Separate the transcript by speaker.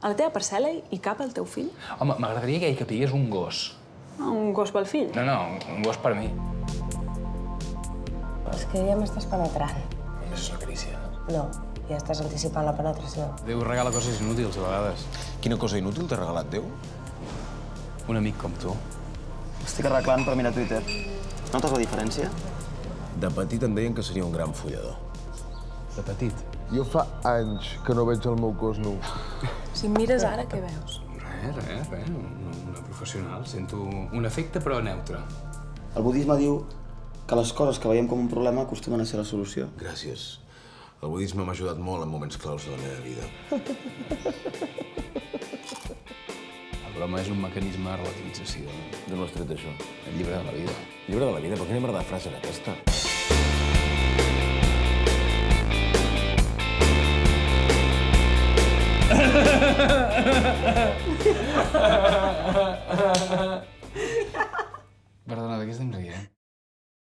Speaker 1: A la teva parcel·la hi cap el teu fill?
Speaker 2: Home, m'agradaria que hi capigués un gos.
Speaker 1: Un gos pel fill?
Speaker 2: No, un gos per mi.
Speaker 3: És que ja m'estàs penetrant.
Speaker 2: Només és una carícia.
Speaker 3: No, ja estàs anticipant la penetració.
Speaker 2: Déu regala coses inútils, a vegades.
Speaker 4: Quina cosa inútil t'ha regalat Déu?
Speaker 2: Un amic com tu.
Speaker 5: Estic arreglant per mirar Twitter. Notes la diferència?
Speaker 4: De petit em deien que seria un gran follador.
Speaker 2: De petit.
Speaker 6: Jo fa anys que no veig el meu cos nu.
Speaker 1: Si em mires ara, què veus?
Speaker 2: Res. Una professional. Sento un efecte, però neutre.
Speaker 5: El budisme diu que les coses que veiem com un problema acostumen a ser la solució.
Speaker 4: Gràcies. El budisme m'ha ajudat molt en moments claus de la meva vida.
Speaker 2: La broma és un mecanisme de relativització.
Speaker 4: D'on ho has tret, això?
Speaker 2: El llibre de la vida.
Speaker 4: Llibre de la vida? Però quina merda de frase era aquesta?